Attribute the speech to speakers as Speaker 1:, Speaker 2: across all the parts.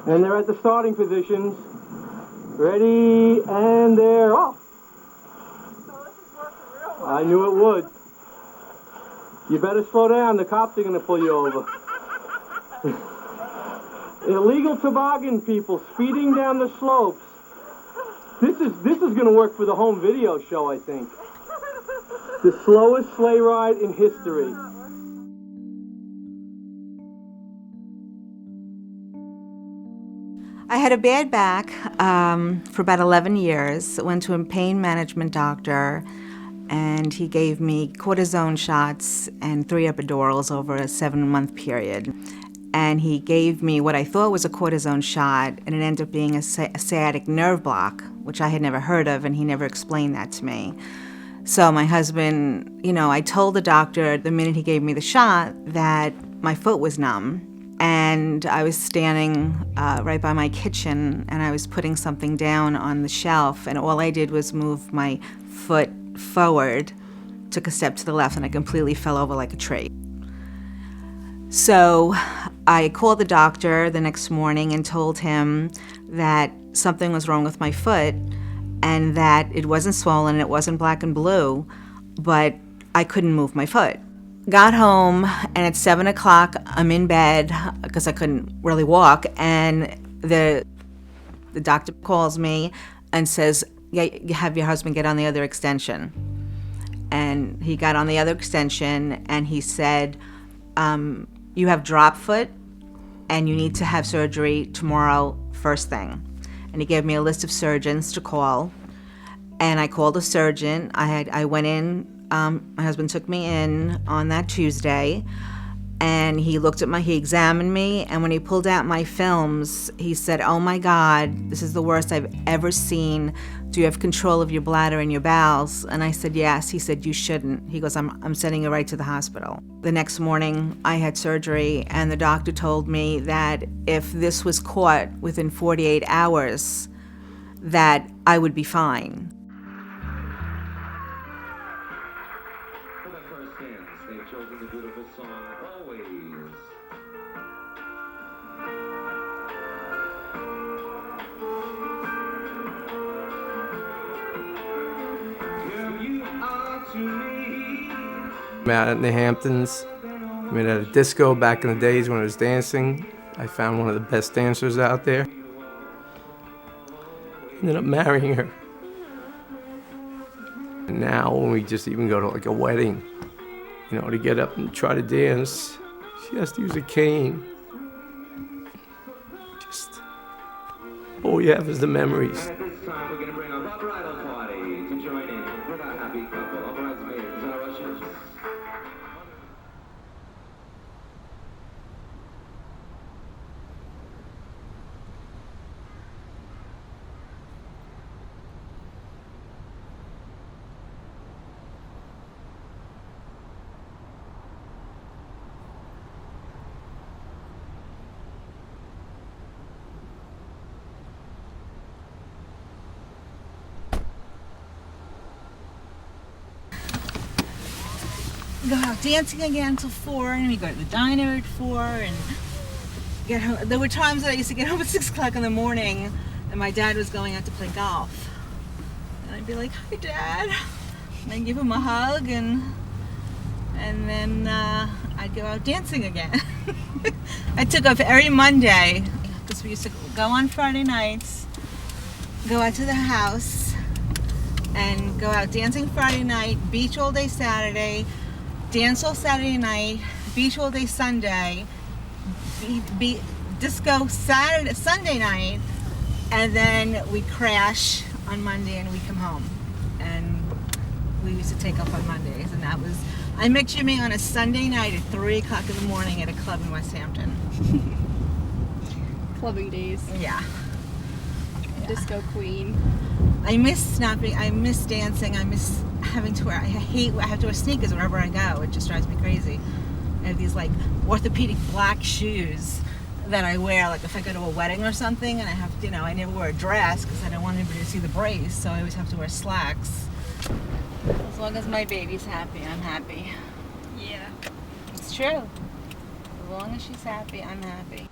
Speaker 1: And they're at the starting positions. Ready, and they're off.
Speaker 2: So this is working real well.
Speaker 1: I knew it would. You better slow down, the cops are going to pull you over. Illegal toboggan people speeding down the slopes. This is going to work for the home video show, I think. The slowest sleigh ride in history.
Speaker 3: I had a bad back for about 11 years. Went to a pain management doctor, and he gave me cortisone shots and 3 epidurals over a 7-month period. And he gave me what I thought was a cortisone shot, and it ended up being a sciatic nerve block, which I had never heard of, and he never explained that to me. So my husband, I told the doctor the minute he gave me the shot that my foot was numb. And I was standing right by my kitchen, and I was putting something down on the shelf, and all I did was move my foot forward, took a step to the left, and I completely fell over like a tree. So I called the doctor the next morning and told him that something was wrong with my foot and that it wasn't swollen, it wasn't black and blue, but I couldn't move my foot. Got home, and at 7 o'clock, I'm in bed because I couldn't really walk, and the doctor calls me and says, "Yeah, you have your husband get on the other extension." And he got on the other extension, and he said, "You have drop foot, and you need to have surgery tomorrow first thing." And he gave me a list of surgeons to call, and I called a surgeon. I went in. My husband took me in on that Tuesday, and he examined me, and when he pulled out my films, he said, "Oh my God, this is the worst I've ever seen. Do you have control of your bladder and your bowels?" And I said, "Yes." He said, "You shouldn't." He goes, I'm sending you right to the hospital." The next morning, I had surgery, and the doctor told me that if this was caught within 48 hours, that I would be fine.
Speaker 4: They've chosen the beautiful song, Always. Girl, you are to me.
Speaker 5: I'm out in the Hamptons. I'm at a disco back in the days when I was dancing. I found one of the best dancers out there. Ended up marrying her. And now when we just even go to like a wedding, to get up and try to dance, she has to use a cane. Just, all we have is the memories.
Speaker 4: And at this time, we're going to bring our bridal party to join in with our happy couple. Our bridesmaids, our ushers.
Speaker 3: Go out dancing again till 4, and we go to the diner at 4, and get home. There were times that I used to get home at 6 o'clock in the morning, and my dad was going out to play golf. And I'd be like, "Hi, Dad." And I'd give him a hug, and then I'd go out dancing again. I took off every Monday, because we used to go on Friday nights, go out to the house, and go out dancing Friday night, beach all day Saturday, dance all Saturday night, beach all day Sunday, disco Sunday night, and then we crash on Monday and we come home. And we used to take off on Mondays, and that was, I met Jimmy on a Sunday night at 3 o'clock in the morning at a club in West Hampton.
Speaker 2: Clubbing days.
Speaker 3: Yeah.
Speaker 2: Disco queen.
Speaker 3: I miss snapping, I miss dancing, I miss having to wear, I have to wear sneakers wherever I go. It just drives me crazy. I have these like orthopedic black shoes that I wear, like if I go to a wedding or something, and I have to, I never wear a dress because I don't want anybody to see the brace, so I always have to wear slacks. As long as my baby's happy, I'm happy.
Speaker 2: Yeah.
Speaker 3: It's true. As long as she's happy, I'm happy.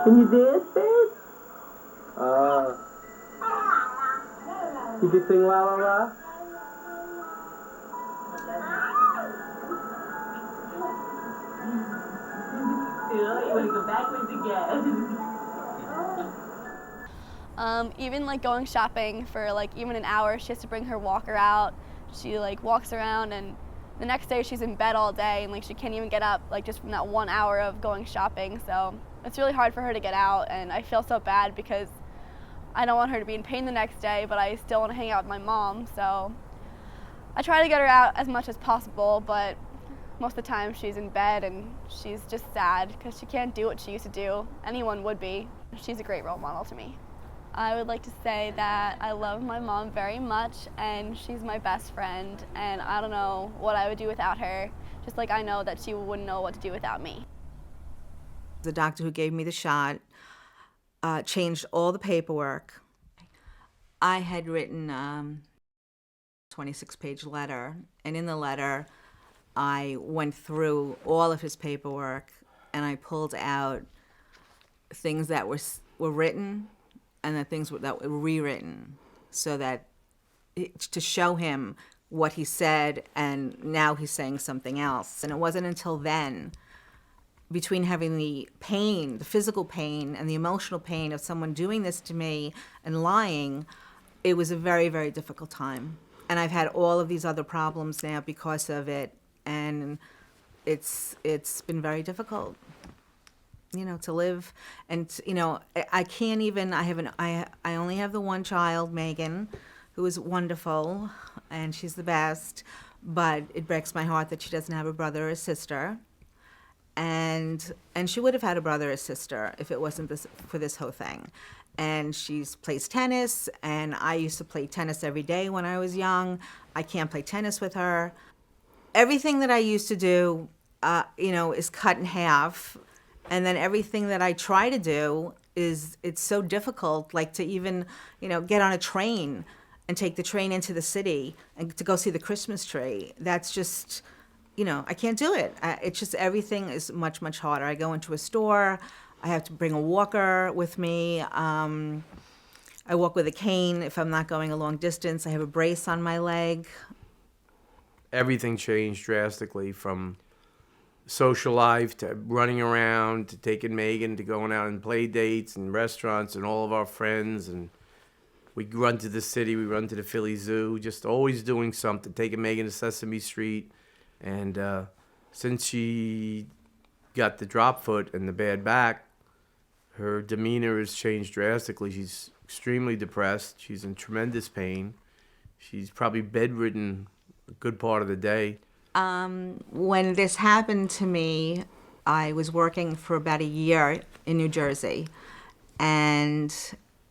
Speaker 1: Can you dance, babe? You can sing La La La?
Speaker 6: You want to go backwards again.
Speaker 2: Even like going shopping for like even an hour, she has to bring her walker out. She like walks around, and the next day she's in bed all day, and like she can't even get up like just from that 1 hour of going shopping. So it's really hard for her to get out, and I feel so bad because I don't want her to be in pain the next day, but I still want to hang out with my mom. So I try to get her out as much as possible, but most of the time she's in bed and she's just sad because she can't do what she used to do. Anyone would be. She's a great role model to me. I would like to say that I love my mom very much, and she's my best friend, and I don't know what I would do without her, just like I know that she wouldn't know what to do without me.
Speaker 3: The doctor who gave me the shot changed all the paperwork. I had written a 26-page letter, and in the letter I went through all of his paperwork, and I pulled out things that were written and the things that were rewritten, so that to show him what he said, and now he's saying something else. And it wasn't until then, between having the pain, the physical pain, and the emotional pain of someone doing this to me and lying, it was a very, very difficult time. And I've had all of these other problems now because of it, and it's been very difficult, to live. And I can't even. I only have the one child, Megan, who is wonderful, and she's the best. But it breaks my heart that she doesn't have a brother or a sister. And she would have had a brother or sister if it wasn't for this whole thing. And she plays tennis, and I used to play tennis every day when I was young. I can't play tennis with her. Everything that I used to do, is cut in half. And then everything that I try to do it's so difficult, like to even, get on a train and take the train into the city and to go see the Christmas tree. That's just, I can't do it. It's just everything is much, much harder. I go into a store, I have to bring a walker with me. I walk with a cane if I'm not going a long distance. I have a brace on my leg.
Speaker 5: Everything changed drastically, from social life to running around to taking Megan to going out and play dates and restaurants and all of our friends. And we'd run to the city, we run to the Philly Zoo, just always doing something, taking Megan to Sesame Street. And since she got the drop foot and the bad back, her demeanor has changed drastically. She's extremely depressed. She's in tremendous pain. She's probably bedridden a good part of the day.
Speaker 3: When this happened to me, I was working for about a year in New Jersey, and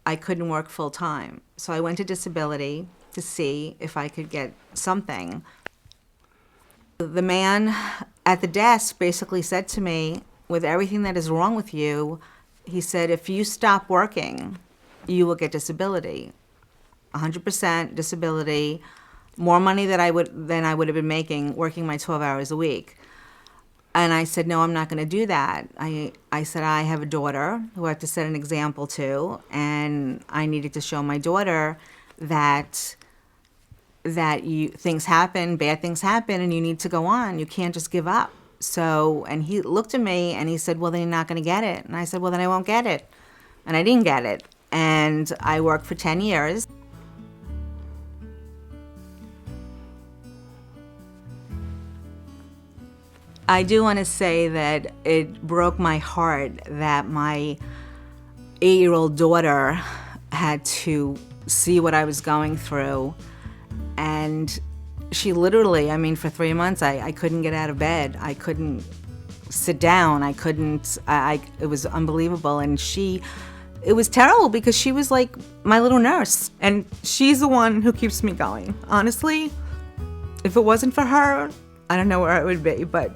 Speaker 3: I couldn't work full time. So I went to disability to see if I could get something. The man at the desk basically said to me, with everything that is wrong with you, he said, if you stop working, you will get disability. 100% disability, more money than I would have been making working my 12 hours a week. And I said, no, I'm not going to do that. I said, I have a daughter who I have to set an example to, and I needed to show my daughter that things happen, bad things happen, and you need to go on. You can't just give up. So, and he looked at me and he said, well, then you're not going to get it. And I said, well, then I won't get it. And I didn't get it. And I worked for 10 years. I do want to say that it broke my heart that my 8-year-old daughter had to see what I was going through. And she literally, for 3 months, I couldn't get out of bed. I couldn't sit down. It was unbelievable. And it was terrible because she was like my little nurse. And she's the one who keeps me going. Honestly, if it wasn't for her, I don't know where I would be, but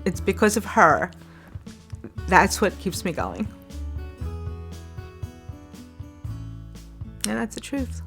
Speaker 3: it's because of her. That's what keeps me going. And that's the truth.